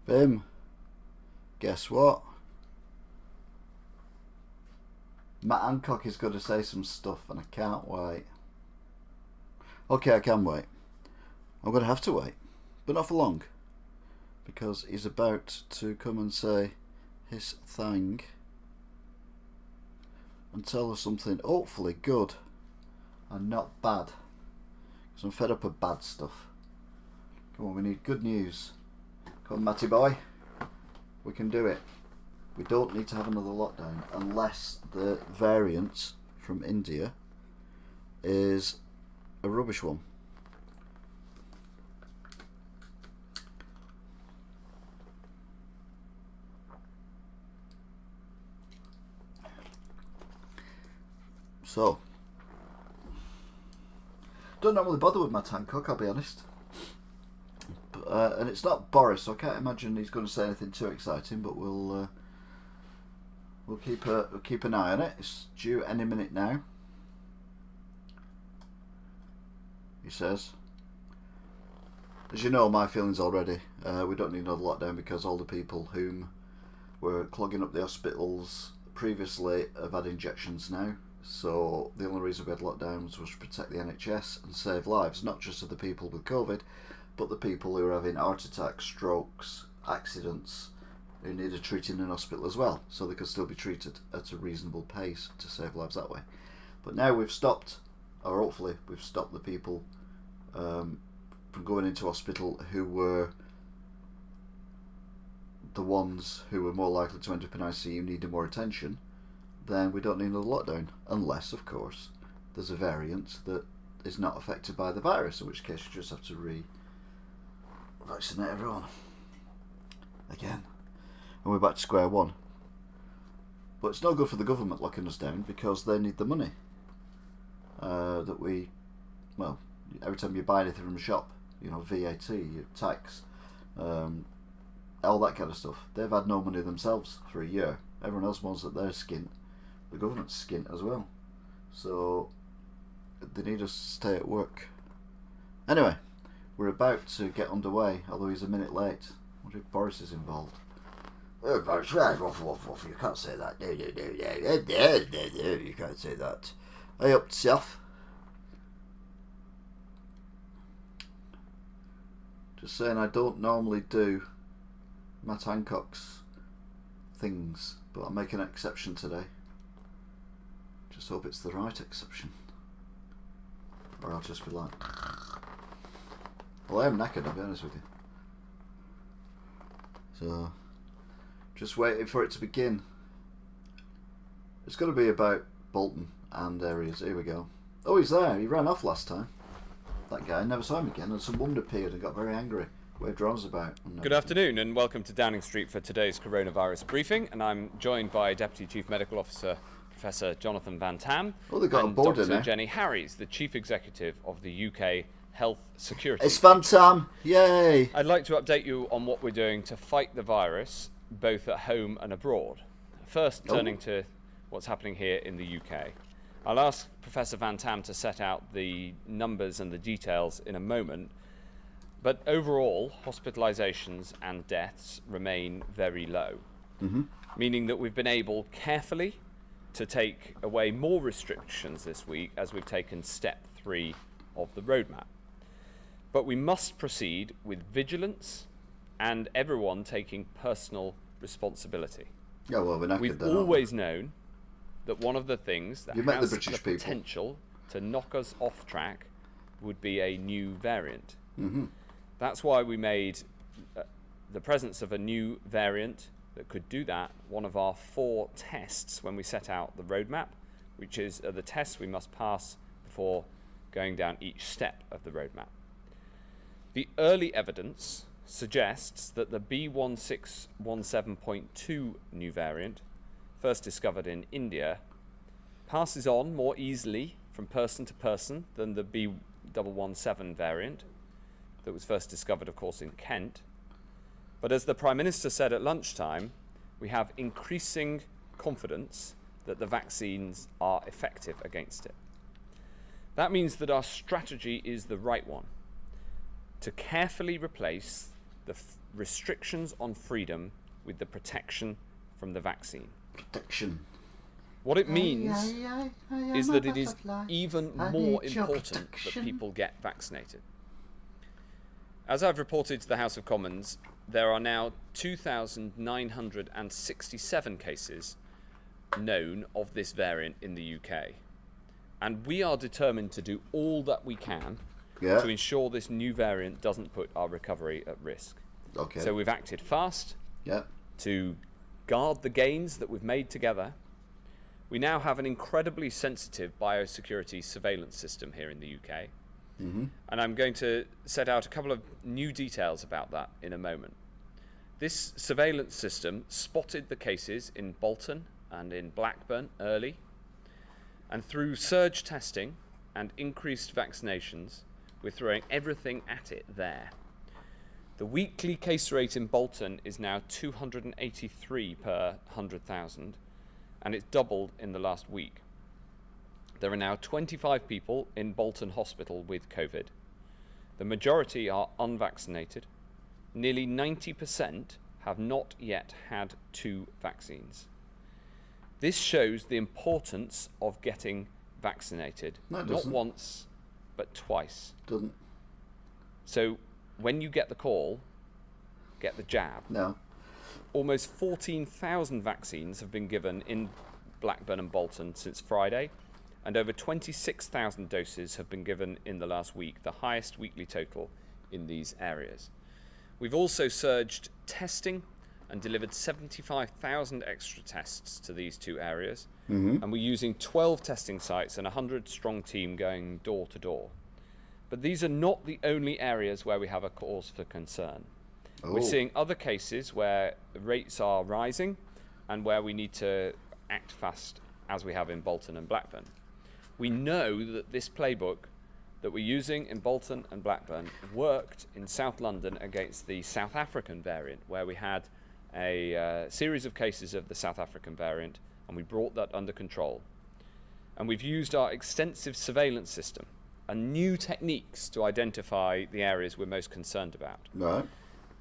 Bim, guess what? Matt Hancock is going to say some stuff and I can't wait. Okay, I can wait. I'm going to have to wait, but not for long, because he's about to come and say his thing and tell us something hopefully good and not bad, because I'm fed up of bad stuff. Come on, we need good news. Come on, Matty boy, we can do it. We don't need to have another lockdown unless the variant from India is a rubbish one. So, don't normally bother with my Hancock, I'll be honest. And it's not Boris, so I can't imagine he's going to say anything too exciting. But we'll keep an eye on it. It's due any minute now. He says, as you know, my feelings already. We don't need another lockdown because all the people whom were clogging up the hospitals previously have had injections now. So the only reason we had lockdowns was to protect the NHS and save lives, not just of the people with COVID, but the people who are having heart attacks, strokes, accidents, who needed treating in hospital as well, so they could still be treated at a reasonable pace to save lives that way. But now we've stopped, or hopefully we've stopped the people from going into hospital who were the ones who were more likely to end up in ICU needing more attention. Then we don't need another lockdown, unless, of course, there's a variant that is not affected by the virus, in which case you just have to re-vaccinate everyone again, and we're back to square one. But it's no good for the government locking us down, because they need the money every time you buy anything from a shop, VAT, your tax, all that kind of stuff, they've had no money themselves for a year. Everyone else wants that their skin, the government's skin as well, so they need us to stay at work. Anyway, we're about to get underway, although he's a minute late. I wonder if Boris is involved. You can't say that. No, you can't say that. Hey up, Seth. Just saying, I don't normally do Matt Hancock's things, but I'm making an exception today. Just hope it's the right exception, or I'll just be like, well, I am knackered, I'll be honest with you. So, just waiting for it to begin. It's going to be about Bolton and areas. Here we go. Oh, he's there. He ran off last time. That guy, never saw him again, and some woman appeared and got very angry. Waved her arms about. Good afternoon and welcome to Downing Street for today's coronavirus briefing, and I'm joined by Deputy Chief Medical Officer Professor Jonathan Van Tam and Dr. Jenny Harries, the Chief Executive of the UK Health Security. It's Van Tam, yay! I'd like to update you on what we're doing to fight the virus, both at home and abroad. First, turning to what's happening here in the UK. I'll ask Professor Van Tam to set out the numbers and the details in a moment, but overall, hospitalisations and deaths remain very low, meaning that we've been able carefully to take away more restrictions this week as we've taken step 3 of the roadmap. But we must proceed with vigilance and everyone taking personal responsibility. Yeah, well, we've always known that one of the things that has the potential to knock us off track would be a new variant. That's why we made the presence of a new variant that could do that one of our 4 tests when we set out the roadmap, which is the tests we must pass before going down each step of the roadmap. The early evidence suggests that the B1617.2 new variant, first discovered in India, passes on more easily from person to person than the B117 variant that was first discovered, of course, in Kent. But as the Prime Minister said at lunchtime, we have increasing confidence that the vaccines are effective against it. That means that our strategy is the right one, to carefully replace the restrictions on freedom with the protection from the vaccine. Protection. What it means is that it is even more important that people get vaccinated. As I've reported to the House of Commons, there are now 2,967 cases known of this variant in the UK. And we are determined to do all that we can to ensure this new variant doesn't put our recovery at risk. Okay. So we've acted fast Yeah. to guard the gains that we've made together. We now have an incredibly sensitive biosecurity surveillance system here in the UK. Mm-hmm. And I'm going to set out a couple of new details about that in a moment. This surveillance system spotted the cases in Bolton and in Blackburn early. And through surge testing and increased vaccinations, we're throwing everything at it there. The weekly case rate in Bolton is now 283 per 100,000, and it's doubled in the last week. There are now 25 people in Bolton Hospital with COVID. The majority are unvaccinated. Nearly 90% have not yet had 2 vaccines. This shows the importance of getting vaccinated, No, it not doesn't. once, but twice. Doesn't. So when you get the call, get the jab. No. Almost 14,000 vaccines have been given in Blackburn and Bolton since Friday, and over 26,000 doses have been given in the last week, the highest weekly total in these areas. We've also surged testing and delivered 75,000 extra tests to these 2 areas. Mm-hmm. And we're using 12 testing sites and a 100-strong team going door to door. But these are not the only areas where we have a cause for concern. Oh. We're seeing other cases where rates are rising and where we need to act fast, as we have in Bolton and Blackburn. We know that this playbook that we're using in Bolton and Blackburn worked in South London against the South African variant, where we had a series of cases of the South African variant, and we brought that under control. And we've used our extensive surveillance system and new techniques to identify the areas we're most concerned about. Right.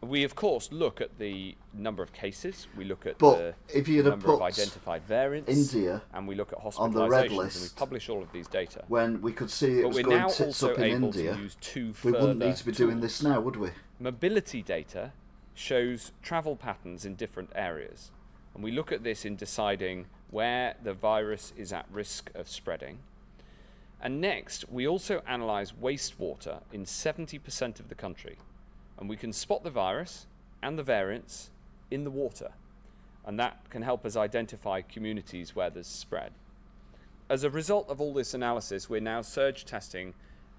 We, of course, look at the number of cases, we look at But the if you'd have number of put identified variants, India and we look at on the red hospitalizations, and we list, publish all of these data. when we could see it But was we're going now tits also up in able India, to use 2 we further wouldn't need to be doing tools. this now, would we? Mobility data shows travel patterns in different areas, and we look at this in deciding where the virus is at risk of spreading. And next, we also analyse wastewater in 70% of the country, and we can spot the virus and the variants in the water, and that can help us identify communities where there's spread. As a result of all this analysis, we're now surge testing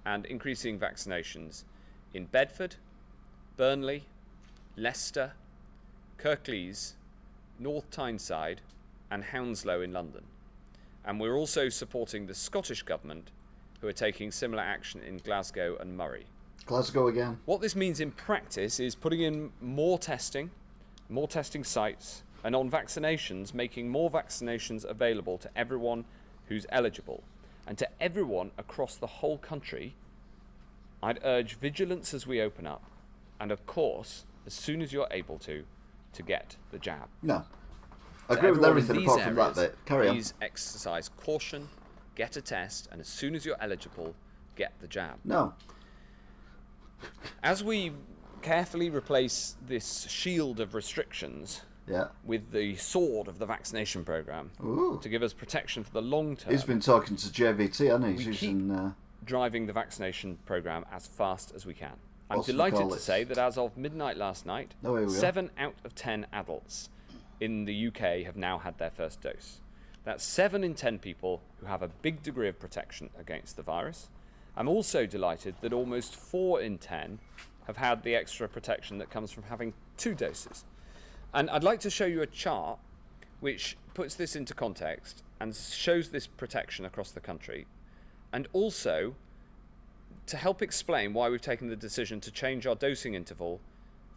and increasing vaccinations in Bedford, Burnley, Leicester, Kirklees, North Tyneside and Hounslow in London. And we're also supporting the Scottish Government, who are taking similar action in Glasgow and Moray. Glasgow again. What this means in practice is putting in more testing sites, and on vaccinations, making more vaccinations available to everyone who's eligible. And to everyone across the whole country, I'd urge vigilance as we open up, and of course, as soon as you're able to get the jab. No. I To agree with everyone in everything these apart from that areas, bit. Carry on. Please exercise caution, get a test, and as soon as you're eligible, get the jab. No. As we carefully replace this shield of restrictions Yeah. with the sword of the vaccination program Ooh. to give us protection for the long term, He's been talking to JVT, hasn't he? We He's keep using, driving the vaccination program as fast as we can. I'm What's the delighted call to it? say that as of midnight last night, Oh, here we are. 7 out of 10 adults in the UK have now had their first dose. That's 7 in 10 people who have a big degree of protection against the virus. I'm also delighted that almost 4 in 10 have had the extra protection that comes from having 2 doses. And I'd like to show you a chart which puts this into context and shows this protection across the country, and also to help explain why we've taken the decision to change our dosing interval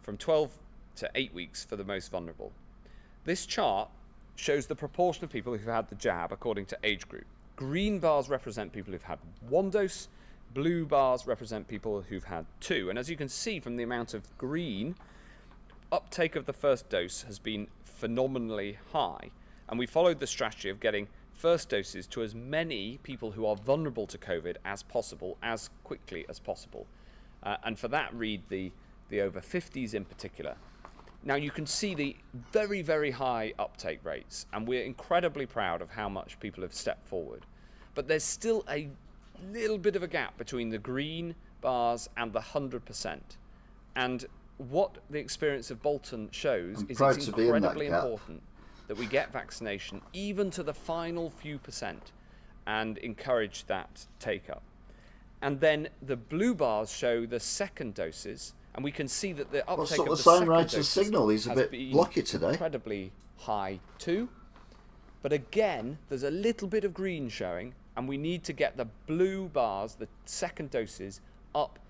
from 12 to 8 weeks for the most vulnerable. This chart shows the proportion of people who've had the jab according to age group. Green bars represent people who've had 1 dose, blue bars represent people who've had 2. And as you can see from the amount of green uptake of the first dose has been phenomenally high, and we followed the strategy of getting first doses to as many people who are vulnerable to COVID as possible, as quickly as possible. And for that, read the over 50s in particular. Now you can see the very, very high uptake rates, and we're incredibly proud of how much people have stepped forward. But there's still a little bit of a gap between the green bars and the 100%. And what the experience of Bolton shows is it's incredibly important that we get vaccination even to the final few percent and encourage that take up. And then the blue bars show the second doses, and we can see that the uptake of the second doses signal is a bit blocky today. Incredibly high too. But again, there's a little bit of green showing, and we need to get the blue bars, the second doses, up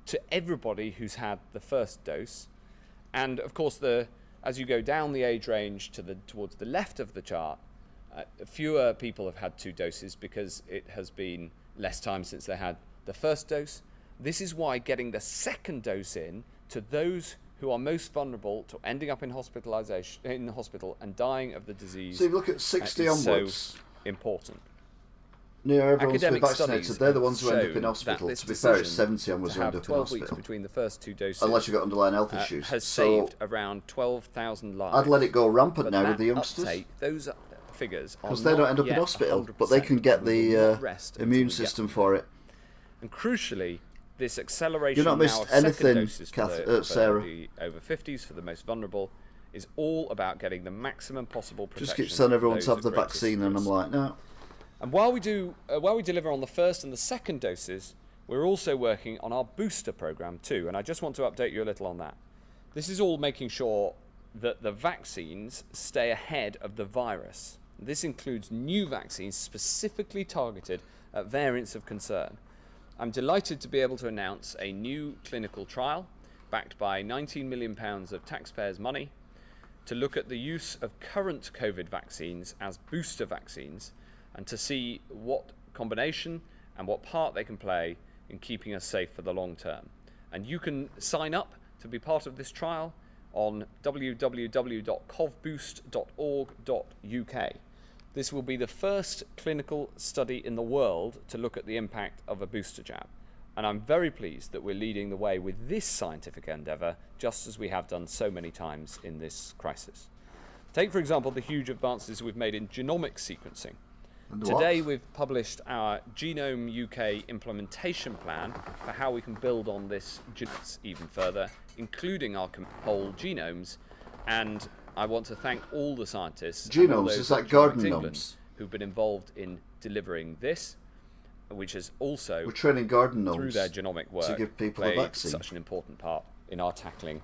to everybody who's had the first dose. And of course, as you go down the age range towards the left of the chart, fewer people have had 2 doses because it has been less time since they had the first dose. This is why getting the second dose in to those who are most vulnerable to ending up in in the hospital and dying of the disease. So you look at 60 onwards. So important. Near everyone's been vaccinated. They're the ones who end up in hospital. To be fair, it's 70 onwards who end up in 12 hospital. weeks between the first 2 doses, unless you've got underlying health issues. Has saved around 12,000 lives. I'd let it go rampant now with the youngsters. Those figures because they don't end up in hospital, but they can get the immune system for it. And crucially, this acceleration You've not missed now of anything, second doses Sarah. for the over 50s, for the most vulnerable, is all about getting the maximum possible protection. Just keeps telling everyone to have the vaccine, and I'm like, no. And while we deliver on the first and the second doses, we're also working on our booster program too. And I just want to update you a little on that. This is all making sure that the vaccines stay ahead of the virus. This includes new vaccines specifically targeted at variants of concern. I'm delighted to be able to announce a new clinical trial backed by £19 million of taxpayers' money to look at the use of current COVID vaccines as booster vaccines and to see what combination and what part they can play in keeping us safe for the long term. And you can sign up to be part of this trial on www.covboost.org.uk. This will be the first clinical study in the world to look at the impact of a booster jab. And I'm very pleased that we're leading the way with this scientific endeavour, just as we have done so many times in this crisis. Take, for example, the huge advances we've made in genomic sequencing. Today we've published our Genome UK implementation plan for how we can build on this even further, including our whole genomes. And I want to thank all the scientists genomes, is that garden gnomes who've been involved in delivering this, which has also we're training garden gnomes through their genomic work to give people a vaccine. Such an important part in our tackling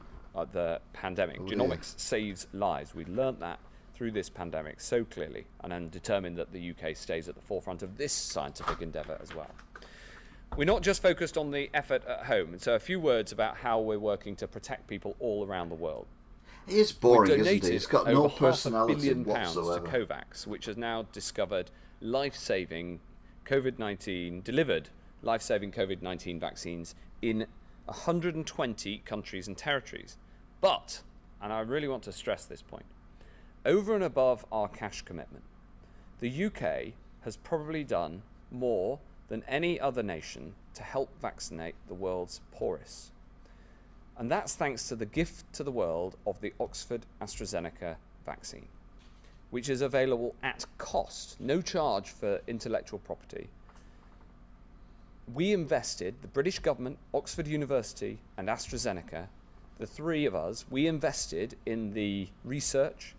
the pandemic. Genomics yeah. saves lives. We learnt that through this pandemic so clearly, and I'm determined that the UK stays at the forefront of this scientific endeavour as well. We're not just focused on the effort at home, and so a few words about how we're working to protect people all around the world. It is boring, isn't it? It's got no personality £500 million whatsoever. to COVAX, which has now discovered life-saving COVID-19, delivered life-saving COVID-19 vaccines in 120 countries and territories. But, and I really want to stress this point, over and above our cash commitment, the UK has probably done more than any other nation to help vaccinate the world's poorest. And that's thanks to the gift to the world of the Oxford AstraZeneca vaccine, which is available at cost, no charge for intellectual property. We invested, the British government, Oxford University and AstraZeneca, the three of us, we invested in the research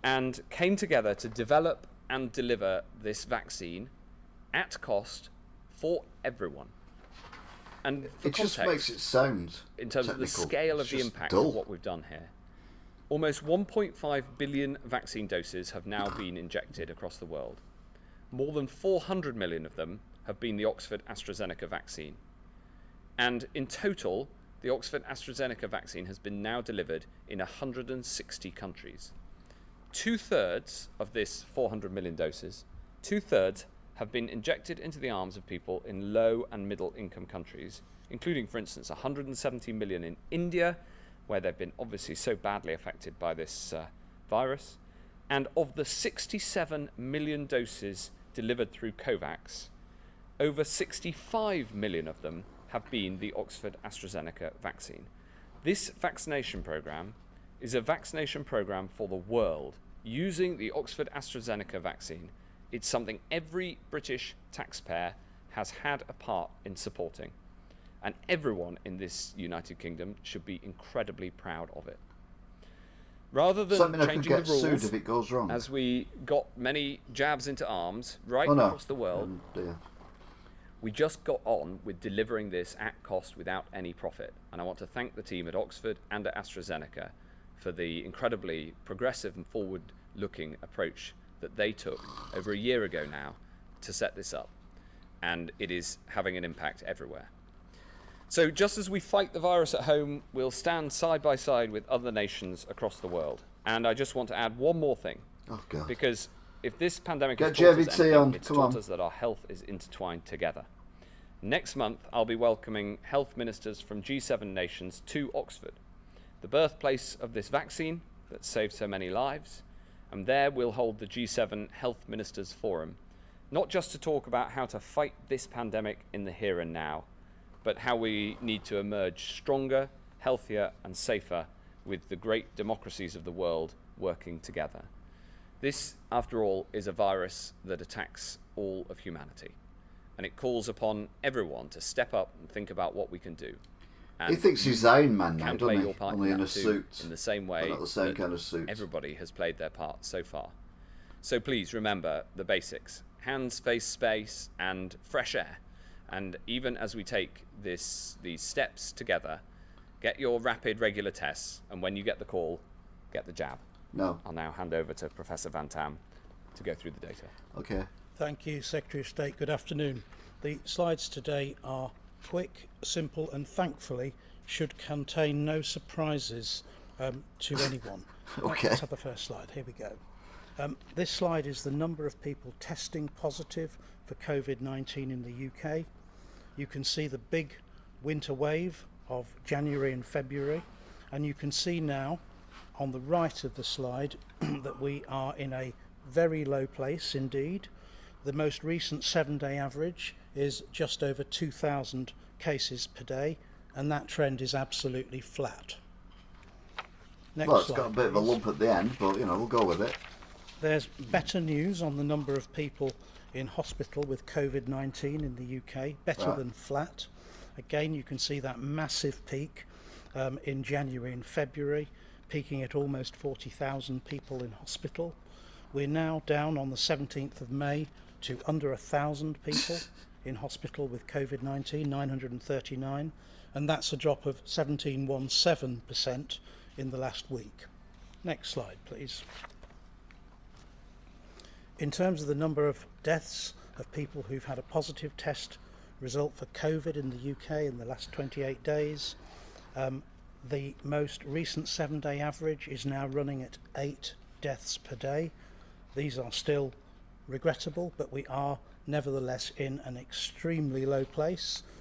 and came together to develop and deliver this vaccine at cost for everyone. And for it context, just makes it sound in terms technical. of the scale of the impact of what we've done here, almost 1.5 billion vaccine doses have now been injected across the world. More than 400 million of them have been the Oxford AstraZeneca vaccine. And in total, the Oxford AstraZeneca vaccine has been now delivered in 160 countries. 2/3 of this 400 million doses, 2/3 have been injected into the arms of people in low and middle income countries, including, for instance, 170 million in India, where they've been obviously so badly affected by this virus. And of the 67 million doses delivered through COVAX, over 65 million of them have been the Oxford AstraZeneca vaccine. This vaccination programme is a vaccination programme for the world using the Oxford AstraZeneca vaccine. It's something every British taxpayer has had a part in supporting. And everyone in this United Kingdom should be incredibly proud of it. Rather than Something changing I could get the rules, sued if it goes wrong. as we got many jabs into arms across the world, we just got on with delivering this at cost without any profit. And I want to thank the team at Oxford and at AstraZeneca for the incredibly progressive and forward-looking approach that they took over a year ago now to set this up. And it is having an impact everywhere. So just as we fight the virus at home, we'll stand side by side with other nations across the world. And I just want to add one more thing. Oh, God. Because if this pandemic has Get taught us JVT anything, on. it's Come taught on. us that our health is intertwined together. Next month, I'll be welcoming health ministers from G7 nations to Oxford, the birthplace of this vaccine that saved so many lives. And there we'll hold the G7 Health Ministers Forum, not just to talk about how to fight this pandemic in the here and now, but how we need to emerge stronger, healthier and safer with the great democracies of the world working together. This, after all, is a virus that attacks all of humanity, and it calls upon everyone to step up and think about what we can do. And He thinks he's Iron Man now, can doesn't play he? your part Only in in that a too, suit. in the same way But not the same that kind of suit. everybody has played their part so far. So please remember the basics: hands, face, space, and fresh air. And even as we take these steps together, get your rapid regular tests, and when you get the call, get the jab. No. I'll now hand over to Professor Van Tam to go through the data. Okay. Thank you, Secretary of State. Good afternoon. The slides today are quick, simple, and thankfully should contain no surprises to anyone. Okay. Let's have the first slide. Here we go. This slide is the number of people testing positive for COVID-19 in the UK. You can see the big winter wave of January and February, and you can see now on the right of the slide that we are in a very low place indeed. The most recent 7-day average is just over 2,000 cases per day, and that trend is absolutely flat. Next Well, it's slide, got a bit of a please. lump at the end, but we'll go with it. There's better news on the number of people in hospital with COVID-19 in the UK, better Right. than flat. Again, you can see that massive peak in January and February, peaking at almost 40,000 people in hospital. We're now down on the 17th of May to under 1,000 people in hospital with COVID-19, 939, and that's a drop of 17.17% in the last week. Next slide, please. In terms of the number of deaths of people who've had a positive test result for COVID in the UK in the last 28 days, the most recent 7-day average is now running at 8 deaths per day. These are still regrettable, but we are nevertheless in an extremely low place,